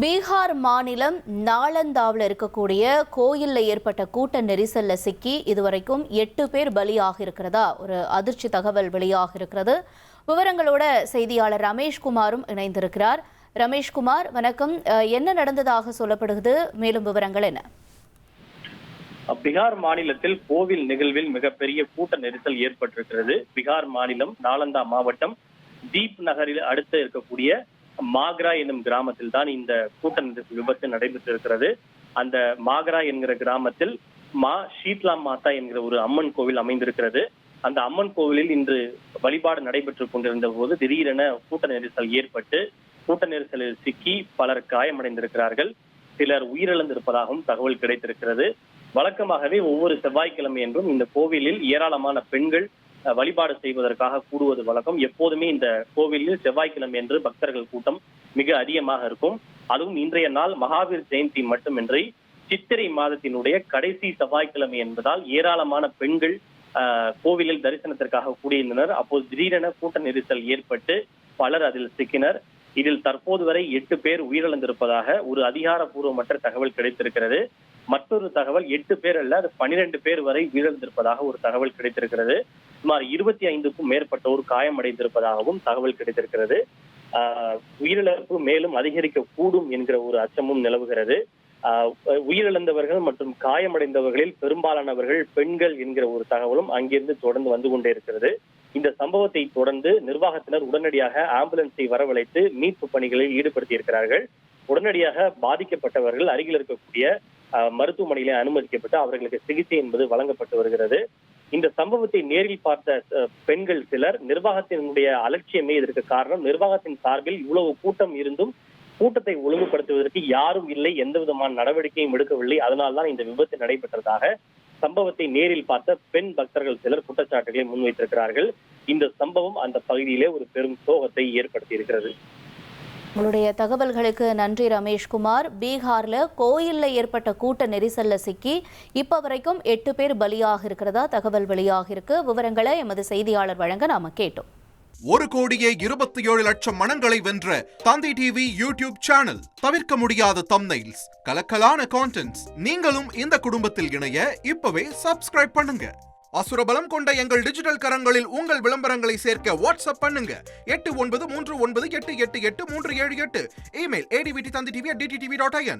பீகார் மாநிலம் நாலந்தாவில் இருக்கக்கூடிய கோயிலில் ஏற்பட்ட கூட்ட நெரிசல்ல சிக்கி இதுவரைக்கும் 8 பேர் பலியாக இருக்கிறதா ஒரு அதிர்ச்சி தகவல் வெளியாக இருக்கிறது. விவரங்களோட செய்தியாளர் ரமேஷ்குமாரும் இணைந்திருக்கிறார். ரமேஷ்குமார், வணக்கம். என்ன நடந்ததாக சொல்லப்படுகிறது? மேலும் விவரங்கள் என்ன? பீகார் மாநிலத்தில் கோவில் நிகழ்வில் மிகப்பெரிய கூட்ட நெரிசல் ஏற்பட்டிருக்கிறது. பீகார் மாநிலம் நாலந்தா மாவட்டம் தீப் நகரில் அடுத்து இருக்கக்கூடிய மாக்ரா என்னும் கிராமத்தில் தான் இந்த கூட்ட நெரிசல் விபத்து நடைபெற்றிருக்கிறது. அந்த மாக்ரா என்கிற கிராமத்தில் மா ஷீத்லா மாதா என்கிற ஒரு அம்மன் கோவில் அமைந்திருக்கிறது. அந்த அம்மன் கோவிலில் இன்று வழிபாடு நடைபெற்றுக் கொண்டிருந்த போது திடீரென கூட்ட நெரிசல் ஏற்பட்டு கூட்ட நெரிசலில் சிக்கி பலர் காயமடைந்திருக்கிறார்கள். சிலர் உயிரிழந்திருப்பதாகவும் தகவல் கிடைத்திருக்கிறது. வழக்கமாகவே ஒவ்வொரு செவ்வாய்க்கிழமை என்றும் இந்த கோவிலில் ஏராளமான பெண்கள் வழிபாடு செய்வதற்காக கூடுவது வழக்கம். எப்போதுமே இந்த கோவிலில் செவ்வாய்க்கிழமை என்று பக்தர்கள் கூட்டம் மிக அதிகமாக இருக்கும். அதுவும் இன்றைய நாள் மகாவீர் ஜெயந்தி மட்டுமின்றி சித்திரை மாதத்தினுடைய கடைசி செவ்வாய்க்கிழமை என்பதால் ஏராளமான பெண்கள் கோவிலில் தரிசனத்திற்காக கூடியிருந்தனர். அப்போது திடீரென கூட்ட நெரிசல் ஏற்பட்டு பலர் அதில் சிக்கினர். இதில் தற்போது வரை 8 பேர் உயிரிழந்திருப்பதாக ஒரு அதிகாரப்பூர்வமற்ற தகவல் கிடைத்திருக்கிறது. மற்றொரு தகவல் 8 பேர் அல்ல, அது 12 பேர் வரை உயிரிழந்திருப்பதாக ஒரு தகவல் கிடைத்திருக்கிறது. சுமார் 25க்கும் மேற்பட்டோர் காயமடைந்திருப்பதாகவும் தகவல் கிடைத்திருக்கிறது. உயிரிழப்பு மேலும் அதிகரிக்க கூடும் என்கிற ஒரு அச்சமும் நிலவுகிறது. உயிரிழந்தவர்கள் மற்றும் காயமடைந்தவர்களில் பெரும்பாலானவர்கள் பெண்கள் என்கிற ஒரு தகவலும் அங்கிருந்து தொடர்ந்து வந்து கொண்டே இருக்கிறது. இந்த சம்பவத்தை தொடர்ந்து நிர்வாகத்தினர் உடனடியாக ஆம்புலன்ஸை வரவழைத்து மீட்பு பணிகளில் ஈடுபடுத்தியிருக்கிறார்கள். உடனடியாக பாதிக்கப்பட்டவர்கள் அருகில் இருக்கக்கூடிய மருத்துவமனையிலே அனுமதிக்கப்பட்டு அவர்களுக்கு சிகிச்சை என்பது வழங்கப்பட்டு வருகிறது. இந்த சம்பவத்தை நேரில் பார்த்த பெண்கள் சிலர் நிர்வாகத்தினுடைய அலட்சியமே இதற்கு காரணம், நிர்வாகத்தின் சார்பில் இவ்வளவு கூட்டம் இருந்தும் கூட்டத்தை ஒழுங்குபடுத்துவதற்கு யாரும் இல்லை, எந்த விதமான நடவடிக்கையும் எடுக்கவில்லை, அதனால்தான் இந்த விபத்து நடைபெற்றதாக சம்பவத்தை நேரில் பார்த்த பெண் பக்தர்கள் சிலர் குற்றச்சாட்டுகளை முன்வைத்திருக்கிறார்கள். இந்த சம்பவம் அந்த பகுதியிலே ஒரு பெரும் சோகத்தை ஏற்படுத்தி இருக்கிறது. உங்களுடைய தகவல்களுக்கு நன்றி ரமேஷ்குமார். பீகார்ல கோயில்ல ஏற்பட்ட கூட்ட நெரிசல்ல சிக்கி இப்ப வரைக்கும் 8 பேர் பலியாக இருக்கிறதா தகவல் வெளியாக இருக்கு. விவரங்களை எமது செய்தியாளர் வழங்க நாம கேட்டோம். 1,27,00,000 மனங்களை வென்ற தந்தி டிவி யூடியூப் சேனல். தவிர்க்க முடியாத தம்ப்நெயில்ஸ், கலக்கலான கான்டென்ட்ஸ். நீங்களும் இந்த குடும்பத்தில் இணைய இப்பவே சப்ஸ்கிரைப் பண்ணுங்க. அசுரபலம் கொண்ட எங்கள் டிஜிட்டல் கரங்களில் உங்கள் விளம்பரங்களை சேர்க்க வாட்ஸ்அப் பண்ணுங்க. 8939888838. Email advtthanditv@dttv.in.